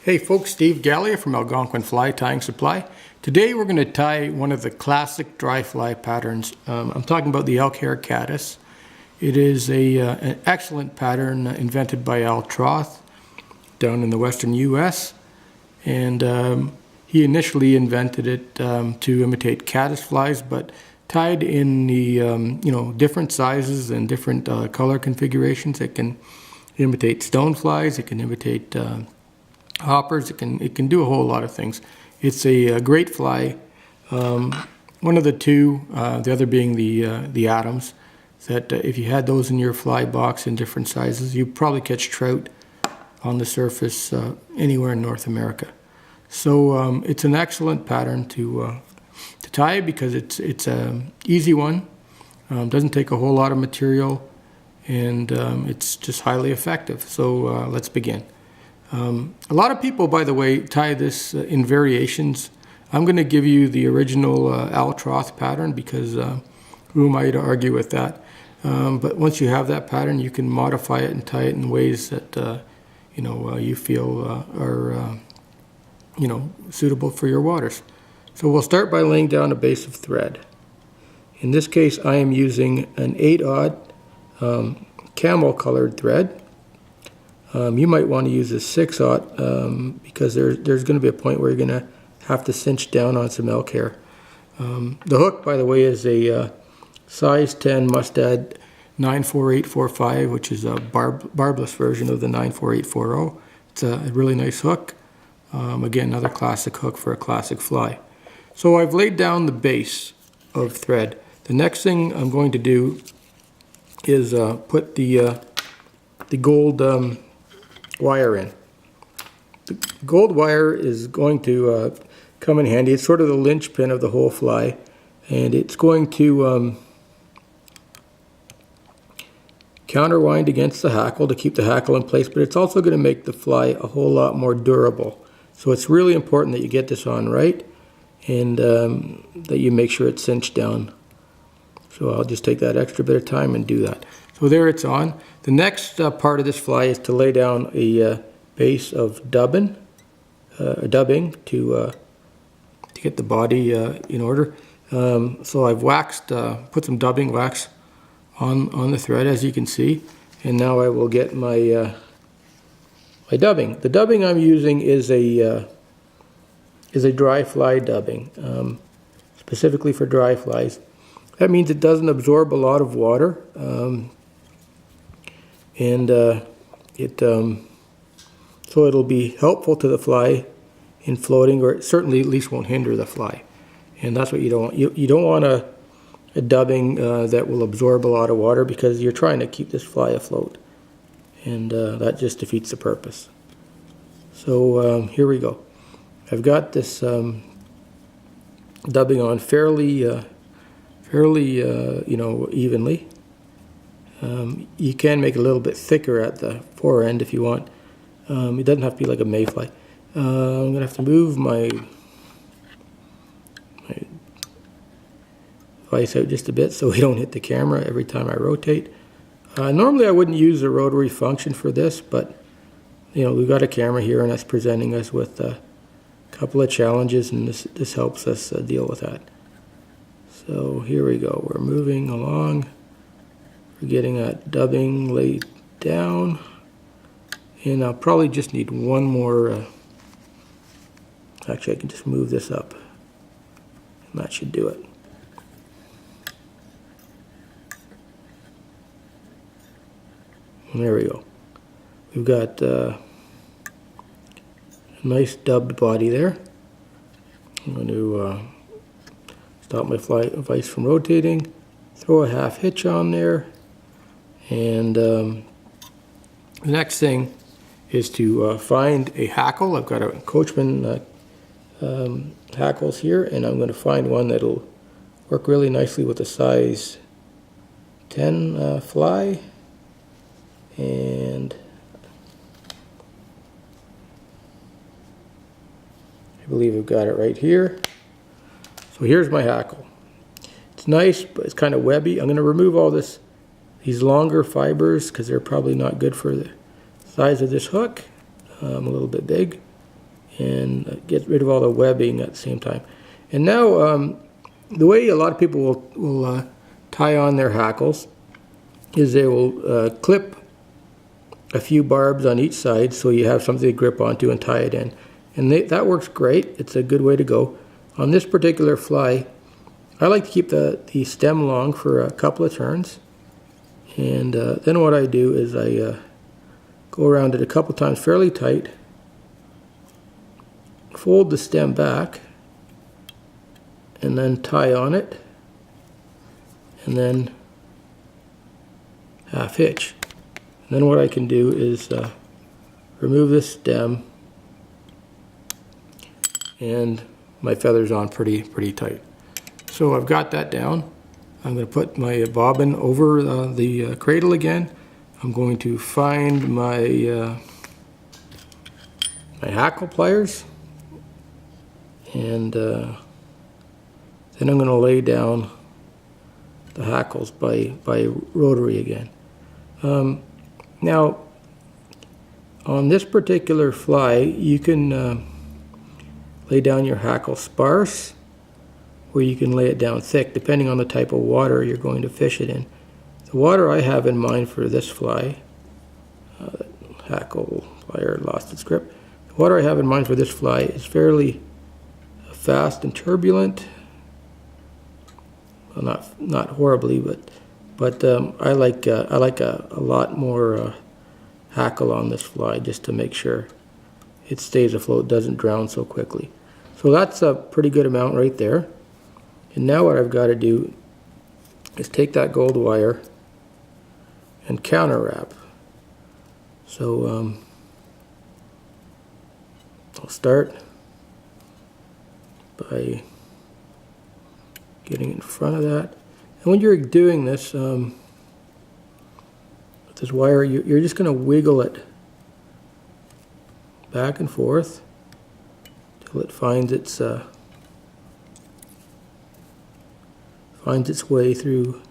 Hey folks, Steve Gallia from Algonquin Fly Tying Supply. Today we're going to tie one of the classic dry fly patterns. I'm talking about the Elk Hair Caddis. It is an excellent pattern invented by Troth down in the western U.S. And he initially invented it to imitate caddis flies, but tied in the different sizes and different color configurations. It can imitate stoneflies. It can imitate hoppers. It can do a whole lot of things. It's a great fly. One of the two, the other being the Adams, that if you had those in your fly box in different sizes, you'd probably catch trout on the surface anywhere in North America. So it's an excellent pattern to tie because it's an easy one. Doesn't take a whole lot of material, and it's just highly effective. So let's begin. A lot of people, by the way, tie this in variations. I'm going to give you the original Troth pattern because who am I to argue with that? But once you have that pattern, you can modify it and tie it in ways that you feel are suitable for your waters. So we'll start by laying down a base of thread. In this case, I am using an 8/0 camel colored thread. You might want to use a 6/0 because there's going to be a point where you're going to have to cinch down on some elk hair. The hook, by the way, is a size 10 Mustad 94845, which is a barbless version of the 94840. It's a really nice hook. Again, another classic hook for a classic fly. So I've laid down the base of thread. The next thing I'm going to do is put the gold wire in. The gold wire is going to come in handy. It's sort of the linchpin of the whole fly, and it's going to counterwind against the hackle to keep the hackle in place, but it's also going to make the fly a whole lot more durable. So it's really important that you get this on right, and that you make sure it's cinched down. So I'll just take that extra bit of time and do that. So there it's on. The next part of this fly is to lay down a base of dubbing to get the body in order. So I've waxed, put some dubbing wax on the thread, as you can see, and now I will get my my dubbing. The dubbing I'm using is a dry fly dubbing, specifically for dry flies. That means it doesn't absorb a lot of water. So it'll be helpful to the fly in floating, or it certainly at least won't hinder the fly. And that's what you don't want. You don't want a dubbing that will absorb a lot of water, because you're trying to keep this fly afloat, and that just defeats the purpose. So here we go. I've got this dubbing on fairly evenly. You can make it a little bit thicker at the fore end if you want. It doesn't have to be like a mayfly. I'm going to have to move my vise out just a bit so we don't hit the camera every time I rotate. Normally I wouldn't use the rotary function for this, but we've got a camera here and that's presenting us with a couple of challenges, and this helps us deal with that. So here we go. We're moving along. We're getting that dubbing laid down, and I'll probably just need one more. Actually, I can just move this up, and that should do it. And there we go. We've got a nice dubbed body there. I'm going to stop my vise from rotating, throw a half hitch on there, and the next thing is to find a hackle. I've got a Coachman hackles here, and I'm going to find one that'll work really nicely with a size 10 fly, and I believe I've got it right here. So here's my hackle. It's nice, but it's kind of webby. I'm going to remove all these longer fibers because they're probably not good for the size of this hook. A little bit big. and get rid of all the webbing at the same time. And now the way a lot of people will tie on their hackles is they will clip a few barbs on each side so you have something to grip onto and tie it in. And that works great. It's a good way to go. On this particular fly, I like to keep the stem long for a couple of turns. And then what I do is I go around it a couple times fairly tight, fold the stem back, and then tie on it, and then half hitch. And then what I can do is remove this stem, and my feather's on pretty tight. So I've got that down. I'm going to put my bobbin over the cradle again. I'm going to find my my hackle pliers, and then I'm going to lay down the hackles by rotary again. Now, on this particular fly, you can lay down your hackle sparse, or you can lay it down thick, depending on the type of water you're going to fish it in. The water I have in mind for this fly, hackle plier lost its grip. The water I have in mind for this fly is fairly fast and turbulent. Well, not horribly, but I like a lot more hackle on this fly, just to make sure it stays afloat, doesn't drown so quickly. So that's a pretty good amount right there. And now what I've got to do is take that gold wire and counter wrap. So I'll start by getting in front of that. And when you're doing this, with this wire, you're just going to wiggle it back and forth till it finds its way through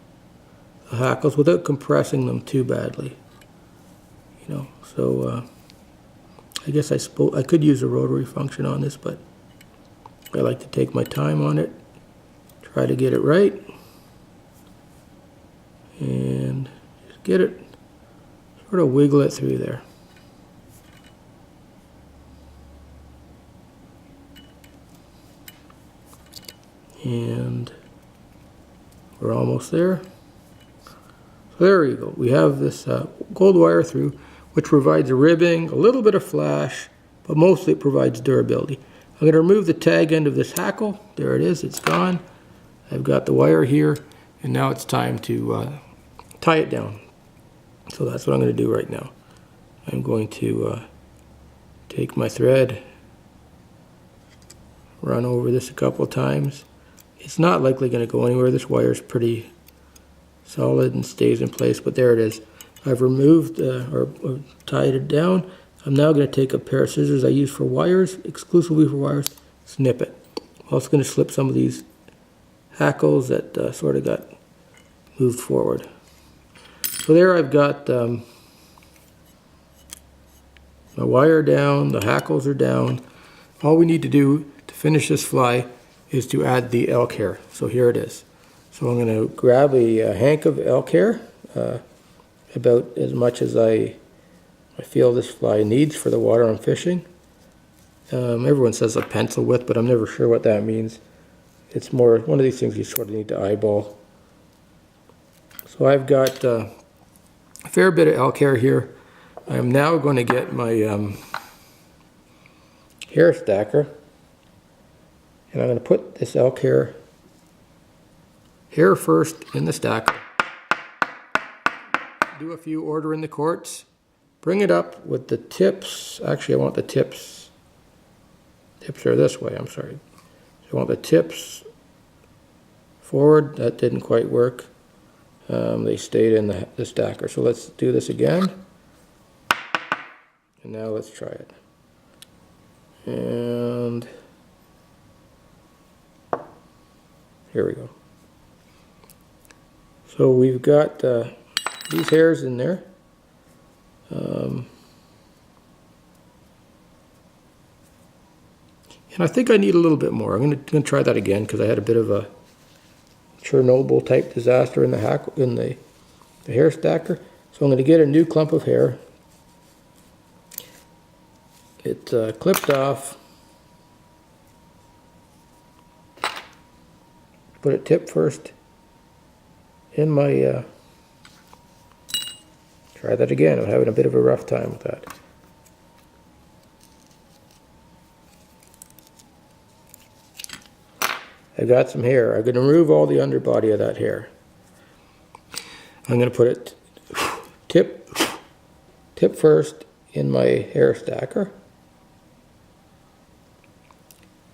the hackles without compressing them too badly. You know, so I guess I could use a rotary function on this, but I like to take my time on it, try to get it right, and just get it, sort of wiggle it through there. And we're almost there. So there you go. We have this gold wire through, which provides a ribbing, a little bit of flash, but mostly it provides durability. I'm going to remove the tag end of this hackle. There it is, it's gone. I've got the wire here, and now it's time to tie it down. So that's what I'm going to do right now. I'm going to take my thread, run over this a couple of times. It's not likely going to go anywhere. This wire is pretty solid and stays in place, but there it is. I've removed or tied it down. I'm now going to take a pair of scissors I use for wires, exclusively for wires, snip it. I'm also going to slip some of these hackles that sort of got moved forward. So there I've got my wire down, the hackles are down. All we need to do to finish this fly is to add the elk hair. So here it is. So I'm going to grab a hank of elk hair, about as much as I feel this fly needs for the water I'm fishing. Everyone says a pencil width, but I'm never sure what that means. It's more one of these things you sort of need to eyeball. So I've got a fair bit of elk hair here. I'm now going to get my hair stacker, and I'm going to put this elk hair first in the stacker. Do a few order in the quarts. Bring it up with the tips. Actually, I want the tips. Tips are this way, I'm sorry. So I want the tips forward. That didn't quite work. They stayed in the stacker. So let's do this again. And now let's try it. And here we go. So we've got these hairs in there. And I think I need a little bit more. I'm gonna try that again because I had a bit of a Chernobyl type disaster in the hair stacker. So I'm gonna get a new clump of hair. It's clipped off. Put it tip first in my, try that again. I'm having a bit of a rough time with that. I got some hair. I'm going to remove all the underbody of that hair. I'm going to put it tip first in my hair stacker.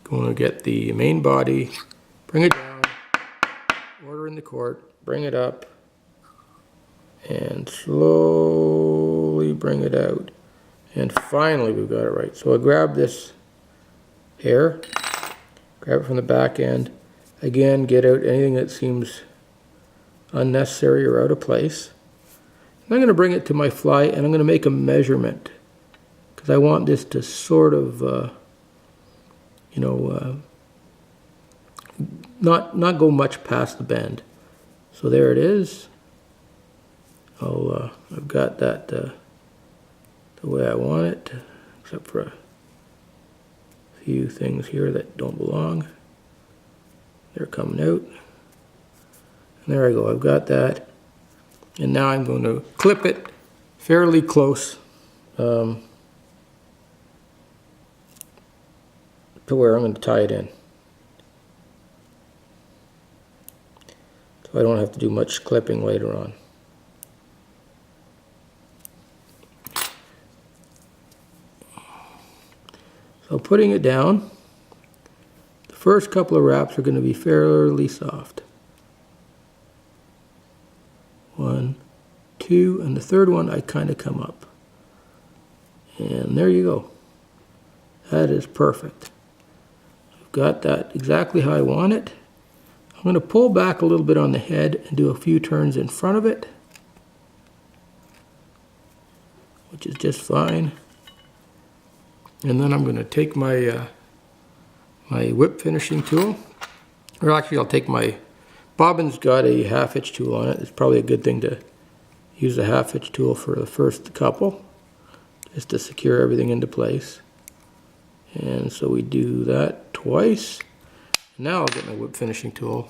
Going to get the main body, bring it down, order in the court, bring it up, and slowly bring it out. And finally we've got it right. So I grab this hair, grab it from the back end, again get out anything that seems unnecessary or out of place. And I'm going to bring it to my fly and I'm going to make a measurement because I want this to sort of not go much past the bend. So there it is. I've got that the way I want it, except for a few things here that don't belong. They're coming out. And there I go, I've got that. And now I'm going to clip it fairly close to where I'm going to tie it in. So I don't have to do much clipping later on. So putting it down, the first couple of wraps are going to be fairly soft. 1, 2, and the third one I kind of come up. And there you go. That is perfect. I've got that exactly how I want it. I'm going to pull back a little bit on the head and do a few turns in front of it, which is just fine. And then I'm going to take my my whip finishing tool, or actually I'll take my bobbin's got a half-hitch tool on it. It's probably a good thing to use a half-hitch tool for the first couple, just to secure everything into place. And so we do that twice. Now I'll get my whip finishing tool.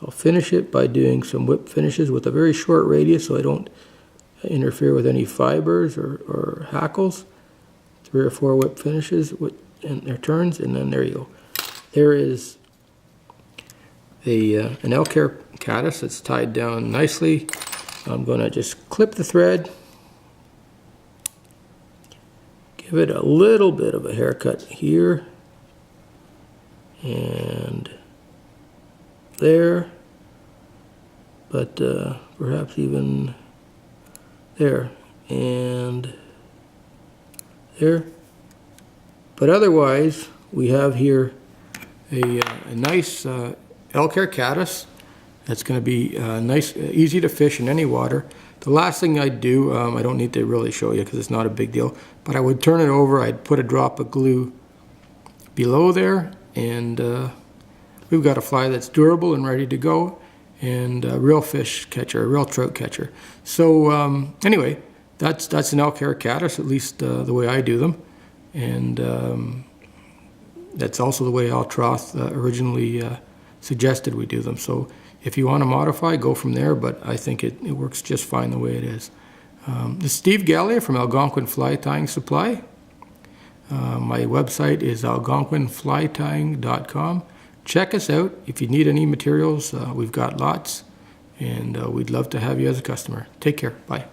I'll finish it by doing some whip finishes with a very short radius so I don't interfere with any fibers or hackles. 3 or 4 whip finishes and their turns, and then there you go. There is an Elk Hair Caddis that's tied down nicely. I'm going to just clip the thread, give it a little bit of a haircut here and there, but perhaps even there and there. But otherwise, we have here a nice Elk Hair Caddis that's going to be nice, easy to fish in any water. The last thing I'd do, I don't need to really show you because it's not a big deal, but I would turn it over, I'd put a drop of glue below there, and we've got a fly that's durable and ready to go, and a real fish catcher, a real trout catcher. So anyway, that's an Elk Hair Caddis, at least the way I do them, and that's also the way Troth originally suggested we do them. So if you want to modify, go from there, but I think it works just fine the way it is. This is Steve Gallia from Algonquin Fly Tying Supply. My website is algonquinflytying.com. Check us out. If you need any materials, we've got lots, and we'd love to have you as a customer. Take care. Bye.